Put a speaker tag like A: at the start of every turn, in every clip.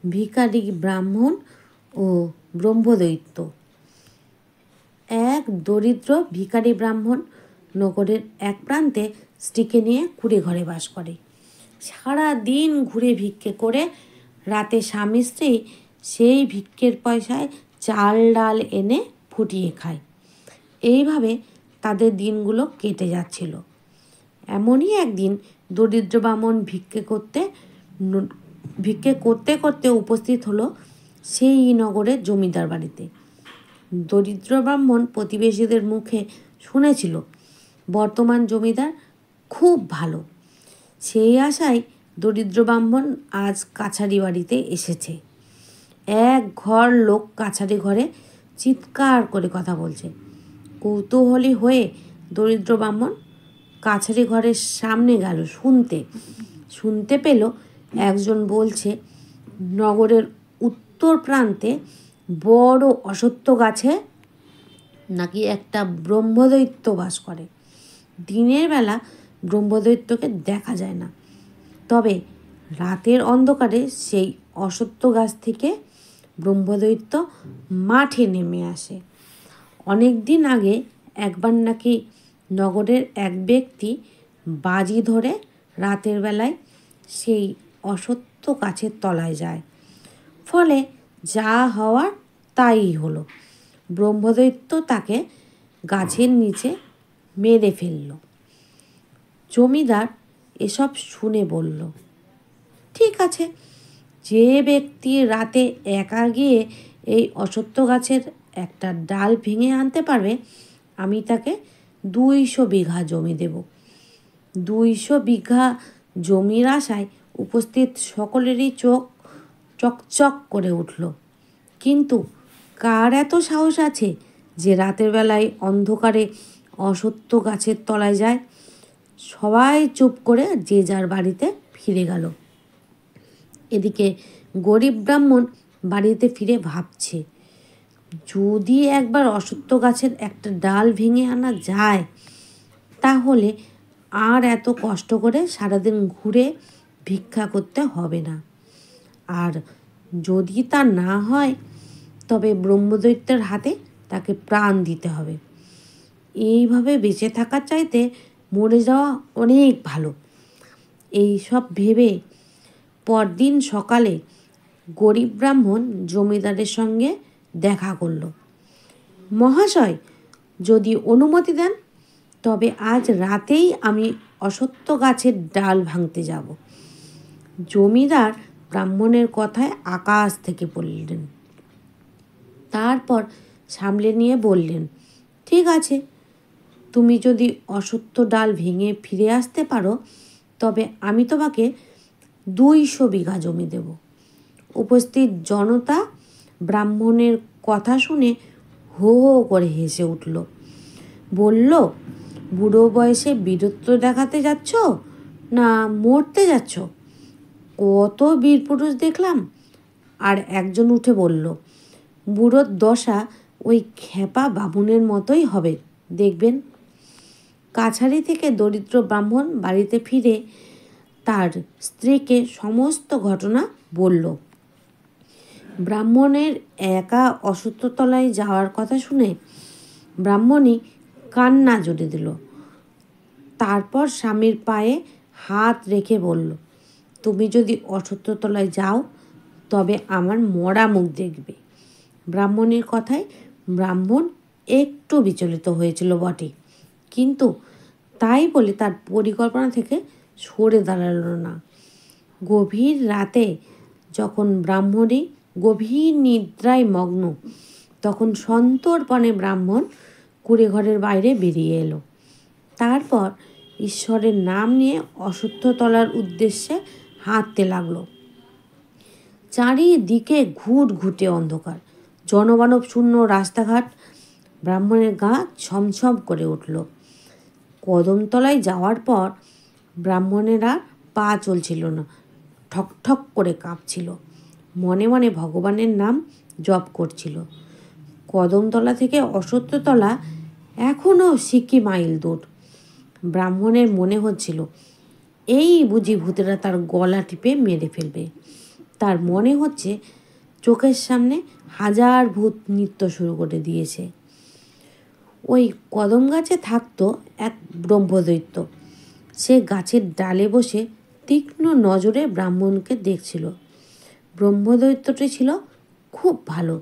A: ভিখারি ব্রাহ্মণ ও ব্রহ্মদৈত্য। এক দরিদ্র ভিখারি ব্রাহ্মণ নগরের এক প্রান্তে স্ত্রীকে নিয়ে কুঁড়ে ঘরে বাস করে। সারা দিন ঘুরে ভিক্ষে করে রাতে স্বামী স্ত্রী সেই ভিক্ষের পয়সায় চাল ডাল এনে ফুটিয়ে খায়। এইভাবে তাদের দিনগুলো কেটে যাচ্ছিল। এমনই একদিন দরিদ্র ব্রাহ্মণ ভিক্ষে করতে করতে উপস্থিত হলো সেই নগরের জমিদার বাড়িতে। দরিদ্র ব্রাহ্মণ প্রতিবেশীদের মুখে শুনেছিল বর্তমান জমিদার খুব ভালো। সেই আশায় দরিদ্র ব্রাহ্মণ আজ কাছারি বাড়িতে এসেছে। এক ঘর লোক কাছারি ঘরে চিৎকার করে কথা বলছে। কৌতূহলী হয়ে দরিদ্র ব্রাহ্মণ কাছারি ঘরের সামনে গেল। শুনতে পেল একজন বলছে নগরের উত্তর প্রান্তে বড় অশ্বত্থ গাছে নাকি একটা ব্রহ্মদৈত্য বাস করে। দিনের বেলা ব্রহ্মদৈত্যকে দেখা যায় না, তবে রাতের অন্ধকারে সেই অশ্বত্থ গাছ থেকে ব্রহ্মদৈত্য মাঠে নেমে আসে। অনেক দিন আগে একবার নাকি নগরের এক ব্যক্তি বাজি ধরে রাতের বেলায় সেই অশ্বত্থ গাছের তলায় যায়। ফলে যা হওয়ার তাই হলো। ব্রহ্মদৈত্য তাকে গাছের নিচে মেরে ফেলল। জমিদার এসব শুনে বলল, ঠিক আছে, যে ব্যক্তি রাতে একা গিয়ে এই অশ্বত্থ গাছের একটা ডাল ভেঙে আনতে পারবে, আমি তাকে 200 বিঘা জমি দেব। 200 বিঘা জমির আশায় উপস্থিত সকলেরই চোখ চকচক করে উঠল। কিন্তু কার এত সাহস আছে যে রাতের বেলায় অন্ধকারে অশ্বত্থ গাছের তলায় যায়? সবাই চুপ করে যে যার বাড়িতে ফিরে গেল। এদিকে গরিব ব্রাহ্মণ বাড়িতে ফিরে ভাবছে, যদি একবার অশ্বত্থ গাছের একটা ডাল ভেঙে আনা যায়, তাহলে আর এত কষ্ট করে সারাদিন ঘুরে ভিক্ষা করতে হবে না। আর যদি তা না হয়, তবে ব্রহ্মদৈত্যের হাতে তাকে প্রাণ দিতে হবে। এইভাবে বেঁচে থাকার চাইতে মরে যাওয়া অনেক ভালো। এই সব ভেবে পরদিন সকালে গরিব ব্রাহ্মণ জমিদারের সঙ্গে দেখা করল। মহাশয়, যদি অনুমতি দেন, তবে আজ রাতেই আমি অশ্বত্থ গাছের ডাল ভাঙতে যাব। জমিদার ব্রাহ্মণের কথায় আকাশ থেকে পড়লেন। তারপর সামলে নিয়ে বললেন, ঠিক আছে, তুমি যদি অশ্বত্থ ডাল ভেঙে ফিরে আসতে পারো, তবে আমি তোমাকে 200 বিঘা জমি দেব। উপস্থিত জনতা ব্রাহ্মণের কথা শুনে হো হো করে হেসে উঠল। বলল, বুড়ো বয়সে বীরত্ব দেখাতে যাচ্ছ না মরতে যাচ্ছ? কত বীর পুরুষ দেখলাম। আর একজন উঠে বলল, বুড়োর দশা ওই খেপা বামুনের মতোই হবে, দেখবেন। কাছারি থেকে দরিদ্র ব্রাহ্মণ বাড়িতে ফিরে তার স্ত্রীকে সমস্ত ঘটনা বলল। ব্রাহ্মণের একা অশ্বত্থতলায় যাওয়ার কথা শুনে ব্রাহ্মণী কান্না জুড়ে দিল। তারপর স্বামীর পায়ে হাত রেখে বলল, তুমি যদি অশ্বত্থতলায় যাও, তবে আমার মরা মুখ দেখবে। ব্রাহ্মণীর কথায় ব্রাহ্মণ একটু বিচলিত হয়েছিল বটে, কিন্তু তাই বলে তার পরিকল্পনা থেকে সরে দাঁড়ালো না। গভীর রাতে যখন ব্রাহ্মণী গভীর নিদ্রায় মগ্ন, তখন সন্তর্পণে ব্রাহ্মণ কুঁড়ে ঘরের বাইরে বেরিয়ে এলো। তারপর ঈশ্বরের নাম নিয়ে অশ্বত্থতলার উদ্দেশ্যে হাঁটতে লাগলো। চারিদিকে ঘুটঘুটে অন্ধকার, জনমানব শূন্য রাস্তাঘাট। ব্রাহ্মণের গা ছমছম করে উঠল। কদমতলায় যাওয়ার পর ব্রাহ্মণের আর পা চলছিল না, ঠক ঠক করে কাঁপছিল। মনে মনে ভগবানের নাম জপ করছিল। কদমতলা থেকে অশ্বত্থতলা এখনও সিকি মাইল দূর। ব্রাহ্মণের মনে হচ্ছিল এই বুঝি ভূতেরা তার গলা টিপে মেরে ফেলবে। তার মনে হচ্ছে চোখের সামনে হাজার ভূত নৃত্য শুরু করে দিয়েছে। ওই কদম গাছে থাকতো এক ব্রহ্মদৈত্য। সে গাছের ডালে বসে তীক্ষ্ণ নজরে ব্রাহ্মণকে দেখছিল। ব্রহ্মদৈত্যটি ছিল খুব ভালো।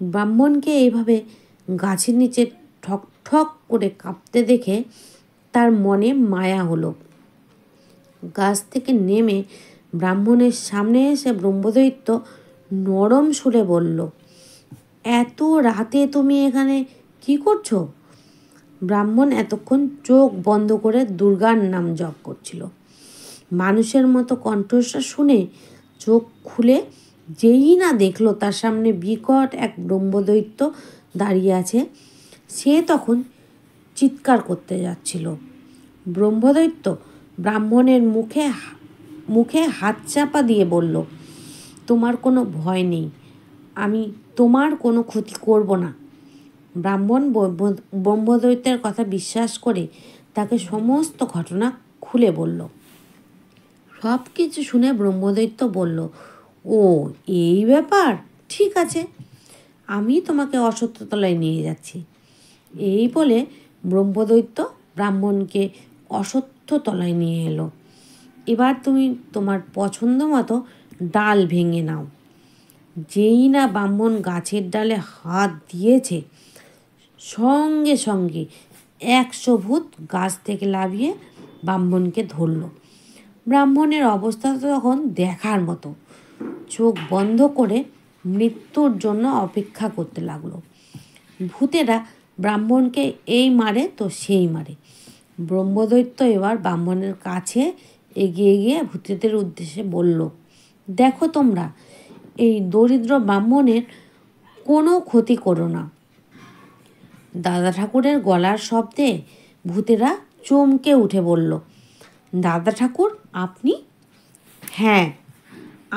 A: ব্রাহ্মণকে এইভাবে গাছের নিচে ঠক ঠক করে কাঁপতে দেখে তার মনে মায়া হলো। গাছ থেকে নেমে ব্রাহ্মণের সামনে এসে ব্রহ্মদৈত্য নরম সুরে বলল, এত রাতে তুমি এখানে কি করছো? ব্রাহ্মণ এতক্ষণ চোখ বন্ধ করে দুর্গার নাম জপ করছিল। মানুষের মতো কণ্ঠস্বর শুনে চোখ খুলে যেই না দেখলো তার সামনে বিকট এক ব্রহ্মদৈত্য দাঁড়িয়ে আছে, সে তখন চিৎকার করতে যাচ্ছিল। ব্রহ্মদৈত্য ব্রাহ্মণের মুখে হাত চাপা দিয়ে বলল, তোমার কোনো ভয় নেই, আমি তোমার কোনো ক্ষতি করব না। ব্রাহ্মণ ব্রহ্মদৈত্যের কথা বিশ্বাস করে তাকে সমস্ত ঘটনা খুলে বলল। সব কিছু শুনে ব্রহ্মদৈত্য বলল, ও এই ব্যাপার, ঠিক আছে, আমি তোমাকে অশ্বত্থতলায় নিয়ে যাচ্ছি। এই বলে ব্রহ্মদৈত্য ব্রাহ্মণকে অশ্বত্থতলায় নিয়ে এলো। এবার তুমি তোমার পছন্দ মতো ডাল ভেঙে নাও। যেই না ব্রাহ্মণ গাছের ডালে হাত দিয়েছে, সঙ্গে সঙ্গে 100 ভূত গাছ থেকে লাফিয়ে ব্রাহ্মণকে ধরল। ব্রাহ্মণের অবস্থা তখন দেখার মতো। চোখ বন্ধ করে মৃত্যুর জন্য অপেক্ষা করতে লাগলো। ভূতেরা ব্রাহ্মণকে এই মারে তো সেই মারে। ব্রহ্মদৈত্য এবার ব্রাহ্মণের কাছে এগিয়ে গিয়ে ভূতেদের উদ্দেশ্যে বলল, দেখো তোমরা, এই দরিদ্র ব্রাহ্মণের কোনো ক্ষতি করো না। দাদা ঠাকুরের গলার শব্দে ভূতেরা চমকে উঠে বলল, দাদা ঠাকুর আপনি? হ্যাঁ,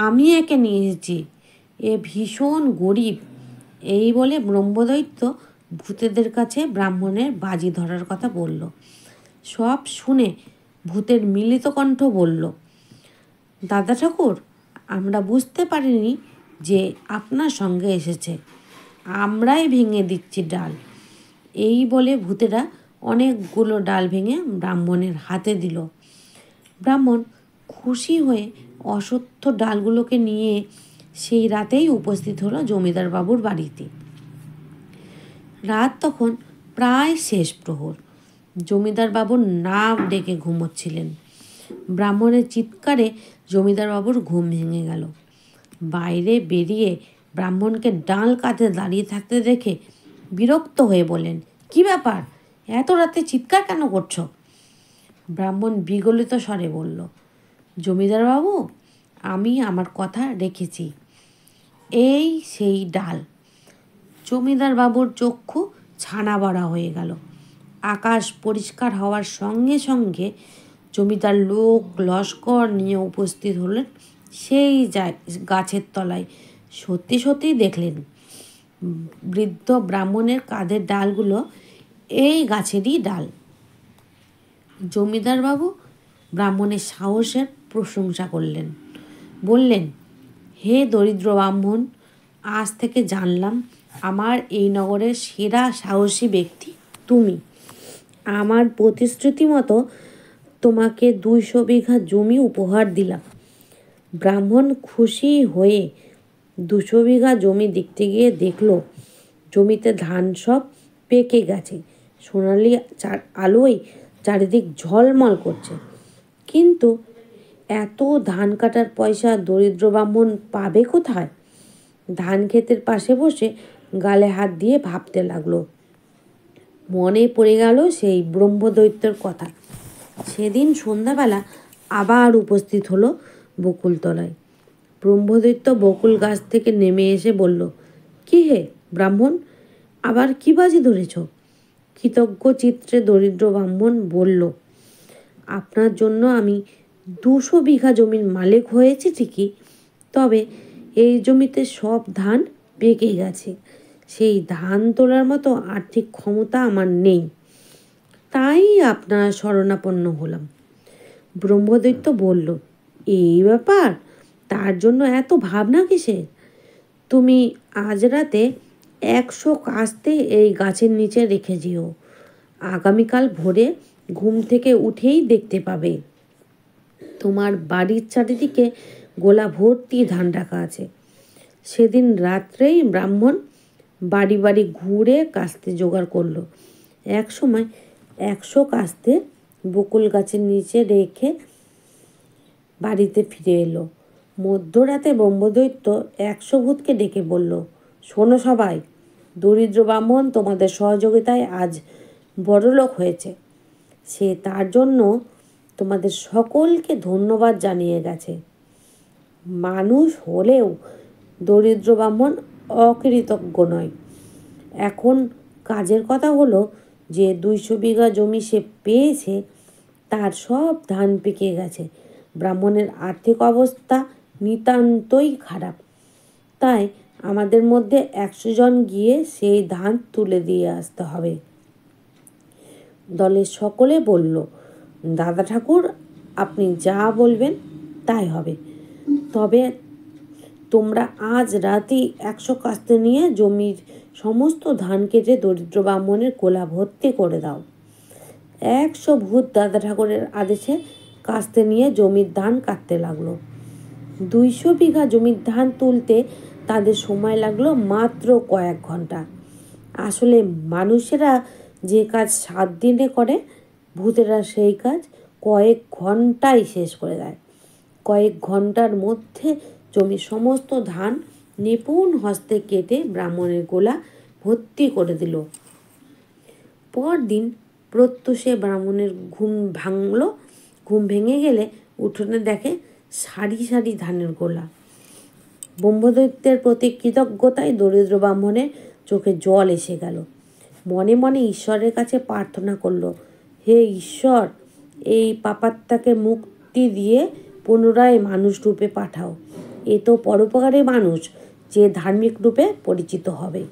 A: আমি একে নিয়ে এসেছি, এ ভীষণ গরিব। এই বলে ব্রহ্মদৈত্য ভূতেদের কাছে ব্রাহ্মণের বাজি ধরার কথা বলল। সব শুনে ভূতের মিলিত কণ্ঠ বলল, দাদা ঠাকুর, আমরা বুঝতে পারিনি যে আপনার সঙ্গে এসেছে, আমরাই ভেঙে দিচ্ছি ডাল। এই বলে ভূতেরা অনেকগুলো ডাল ভেঙে ব্রাহ্মণের হাতে দিল। ব্রাহ্মণ খুশি হয়ে অশ্বত্থ ডালগুলোকে নিয়ে সেই রাতেই উপস্থিত হলো জমিদার বাবুর বাড়িতে। রাত তখন প্রায় শেষ প্রহর। জমিদার বাবুর নাক ডেকে ঘুমোচ্ছিলেন। ব্রাহ্মণের চিৎকারে জমিদার বাবুর ঘুম ভেঙে গেল। বাইরে বেরিয়ে ব্রাহ্মণকে ডাল কাঁধে দাঁড়িয়ে থাকতে দেখে বিরক্ত হয়ে বললেন, কি ব্যাপার, এত রাতে চিৎকার কেন করছো? ব্রাহ্মণ বিগলিত স্বরে বলল, জমিদার বাবু, আমি আমার কথা রেখেছি, এই সেই ডাল। জমিদার বাবুর চক্ষু ছানা বড়া হয়ে গেল। আকাশ পরিষ্কার হওয়ার সঙ্গে সঙ্গে জমিদার লোক লস্কর নিয়ে উপস্থিত হলেন সেই গাছের তলায়। সত্যি সত্যি দেখলেন বৃদ্ধ ব্রাহ্মণের কাঁধের ডালগুলো এই গাছেরই ডাল। জমিদার বাবু ব্রাহ্মণের সাহসের প্রশংসা করলেন, বললেন, হে দরিদ্র ব্রাহ্মণ, আজ থেকে জানলাম আমার এই নগরের সেরা সাহসী ব্যক্তি তুমি। আমার প্রতিশ্রুতি মতো তোমাকে 200 বিঘা জমি উপহার দিলাম। ব্রাহ্মণ খুশি হয়ে 200 বিঘা জমি দেখতে গিয়ে দেখল জমিতে ধান সব পেকে গেছে, সোনালি আলোয় চারিদিক ঝলমল করছে। কিন্তু এত ধান কাটার পয়সা দরিদ্র ব্রাহ্মণ পাবে কোথায়? ধান ক্ষেতের পাশে বসে গালে হাত দিয়ে ভাবতে লাগলো। মনে পড়ে গেল সেই ব্রহ্মদৈত্যের কথা। সেদিন সন্ধ্যাবেলা আবার উপস্থিত হলো বকুলতলায়। ব্রহ্মদৈত্য বকুল গাছ থেকে নেমে এসে বলল, কি হে ব্রাহ্মণ, আবার কি বাজি ধরেছ? কৃতজ্ঞ চিত্রে দরিদ্র ব্রাহ্মণ বলল, আপনার জন্য আমি 200 বিঘা জমির মালিক হয়েছি ঠিকই, তবে এই জমিতে সব ধান পেকে গেছে। সেই ধান তোলার মতো আর্থিক ক্ষমতা আমার নেই, তাই আপনার শরণাপন্ন হলাম। ব্রহ্মদৈত্য বলল, এই ব্যাপার, তার জন্য এত ভাবনা কিসের? তুমি আজ রাতে 100 কাস্তে এই গাছের নিচে রেখে যেও। আগামীকাল ভোরে ঘুম থেকে উঠেই দেখতে পাবে তোমার বাড়ির চারিদিকে গোলা ভর্তি ধান রাখা আছে। সেদিন রাত্রেই ব্রাহ্মণ বাড়ি বাড়ি ঘুরে কাস্তে জোগাড় করলো। এক সময় 100 কাস্তে বকুল গাছের নিচে রেখে বাড়িতে ফিরে এলো। মধ্যরাতে ব্রহ্মদৈত্য 100 ভূতকে ডেকে বলল, শোনো সবাই, দরিদ্র ব্রাহ্মণ তোমাদের সহযোগিতায় আজ বড়লোক হয়েছে। সে তার জন্য তোমাদের সকলকে ধন্যবাদ জানিয়ে গেছে। মানুষ হলেও দরিদ্র ব্রাহ্মণ অকৃতজ্ঞ নয়। এখন কাজের কথা হলো যে 200 বিঘা জমি সে পেয়েছে তার সব ধান পেকে গেছে। ব্রাহ্মণের আর্থিক অবস্থা নিতান্তই খারাপ। তাই আমাদের মধ্যে 100 জন গিয়ে সেই ধান তুলে দিয়ে আসতে হবে। দলের সকলে বলল, দাদা ঠাকুর, আপনি যা বলবেন তাই হবে। তবে তোমরা আজ রাতেই 100 কাস্তে নিয়ে জমির সমস্ত ধান কেটে দরিদ্র ব্রাহ্মণের কোলা ভর্তি করে দাও। 100 ভূত দাদা ঠাকুরের আদেশে কাস্তে নিয়ে জমির ধান কাটতে লাগলো। 200 বিঘা জমির ধান তুলতে তাদের সময় লাগলো মাত্র কয়েক ঘন্টা। আসলে মানুষেরা যে কাজ 7 দিনে করে, ভূতেরা সেই কাজ কয়েক ঘন্টায় শেষ করে দেয়। কয়েক ঘন্টার মধ্যে জমির সমস্ত ধান নিপুণ হস্তে কেটে ব্রাহ্মণের গোলা ভর্তি করে দিল। পরদিন প্রত্যুষে ব্রাহ্মণের ঘুম ভেঙে গেলে উঠোনে দেখে সারি সারি ধানের গোলা। ব্রহ্মদৈত্যের প্রতি কৃতজ্ঞতায় দরিদ্র ব্রাহ্মণের চোখে জল এসে গেল। মনে মনে ঈশ্বরের কাছে প্রার্থনা করলো, হে ঈশ্বর, এই পাপাত্মাকে মুক্তি দিয়ে পুনরায় মানুষ রূপে পাঠাও। এ তো পরোপকারী মানুষ, যে ধার্মিক রূপে পরিচিত হবে।